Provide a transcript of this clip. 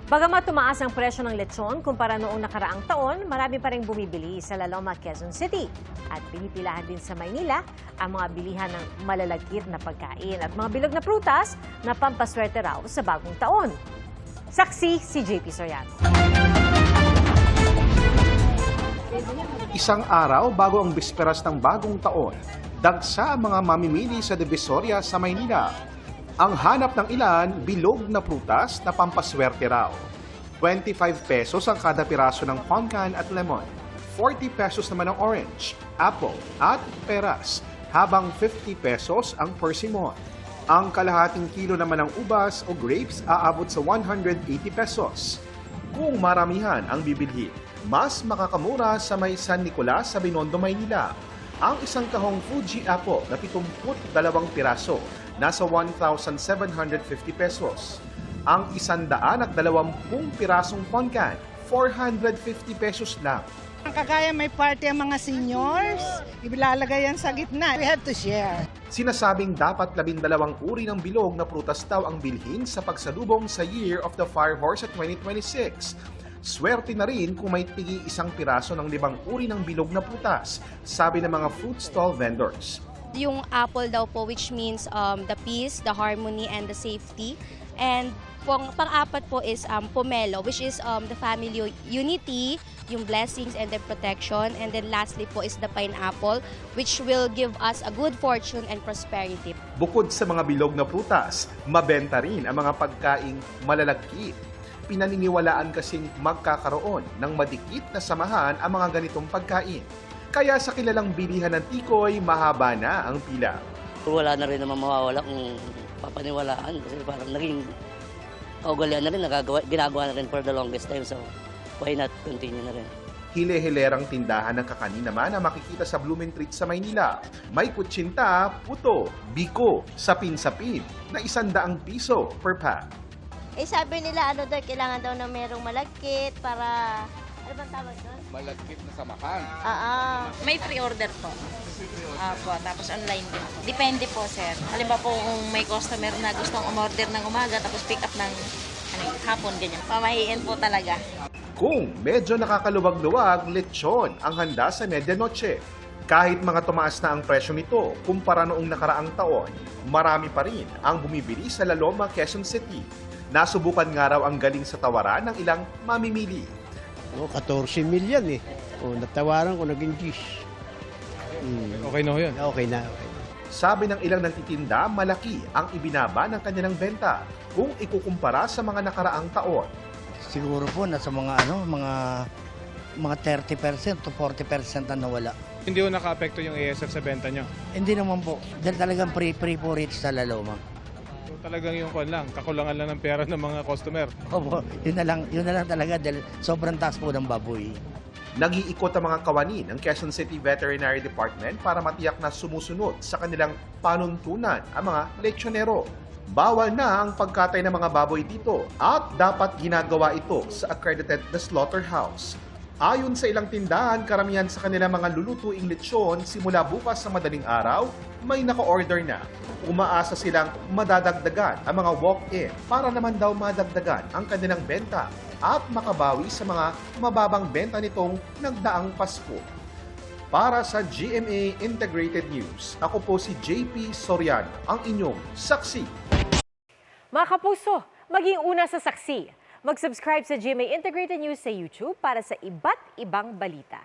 Bagamat tumaas ang presyo ng lechon kumpara noong nakaraang taon, marami pa rin bumibili sa Laloma, Quezon City. At pinipilahan din sa Maynila ang mga bilihan ng malalagkit na pagkain at mga bilog na prutas na pampaswerte raw sa bagong taon. Saksi si JP Soriano. Isang araw bago ang bisperas ng bagong taon, dagsa ang mga mamimili sa Divisoria sa Maynila. Ang hanap ng ilan, bilog na prutas na pampaswerte raw. 25 pesos ang kada piraso ng pongkan at lemon. 40 pesos naman ang orange, apple at peras, habang 50 pesos ang persimmon. Ang kalahating kilo naman ng ubas o grapes aabot sa 180 pesos. Kung maramihan ang bibilhin, mas makakamura sa may San Nicolas sa Binondo, Maynila. Ang isang kahong Fuji apple na 72 piraso, nasa 1,750 pesos. Ang 120 pirasong pongkan, 450 pesos lang. Kagaya may party ang mga seniors, ilalagay yan sa gitna. We have to share. Sinasabing dapat 12 uri ng bilog na prutas daw ang bilhin sa pagsalubong sa Year of the Fire Horse at 2026. Swerte na rin kung may tigi isang piraso ng 5 uri ng bilog na prutas, sabi ng mga fruit stall vendors. Yung apple daw po, which means the peace, the harmony, and the safety. And pang-apat po is pomelo, which is the family unity, yung blessings and the protection. And then lastly po is the pineapple, which will give us a good fortune and prosperity. Bukod sa mga bilog na prutas, mabenta rin ang mga pagkaing malalagkit. Pinaniniwalaan kasing magkakaroon ng madikit na samahan ang mga ganitong pagkain. Kaya sa kilalang bilihan ng tikoy, mahaba na ang pila. Wala na rin naman mawawala kung papaniwalaan kasi parang naging kaugalian na rin, ginagawa na rin for the longest time. So why not continue na rin? Hile-hilerang tindahan ng kakanin naman na makikita sa Blumentritt sa Maynila. May kutsinta, puto, biko, sapin-sapin na 100 piso per pack. Sabi nila kailangan daw na merong malagkit para, ano bang tawag doon? Malagkit na samahan. May pre-order po. Po, tapos online din po. Depende po, sir. Halimbawa po kung may customer na gustong umorder ng umaga tapos pick up ng hapon, ganyan. Pamahiin po talaga. Kung medyo nakakaluwag-luwag, lechon ang handa sa medianoche. Kahit mga tumaas na ang presyo nito kumpara noong nakaraang taon, marami pa rin ang bumibili sa Laloma, Quezon City. Nasubukan nga raw ang galing sa tawaran ng ilang mamimili. 14 million eh. Natawaran ko naging 10. Okay na ho yun? Okay na, okay. Sabi ng ilang nagtitinda, malaki ang ibinaba ng kanilang benta kung ikukumpara sa mga nakaraang taon. Siguro po nasa mga 30% to 40% na nawala. Hindi ho naka-apekto yung ASF sa benta nyo? Hindi naman po. Dahil talagang free po rito sa Laloma. So, talagang yung kakulangan lang ng pera ng mga customer? Opo, yun na lang talaga dahil sobrang taas po ng baboy. Nag-iikot ang mga kawani ng Quezon City Veterinary Department para matiyak na sumusunod sa kanilang panuntunan ang mga lechonero. Bawal na ang pagkatay ng mga baboy dito at dapat ginagawa ito sa accredited na slaughterhouse. Ayon sa ilang tindahan, karamihan sa kanilang mga lulutuing lechon simula bukas sa madaling araw, may naka-order na. Umaasa silang madadagdagan ang mga walk-in para naman daw madagdagan ang kanilang benta at makabawi sa mga mababang benta nitong nagdaang Pasko. Para sa GMA Integrated News, ako po si JP Soriano, ang inyong saksi. Mga kapuso, maging una sa saksi. Mag-subscribe sa GMA Integrated News sa YouTube para sa iba't ibang balita.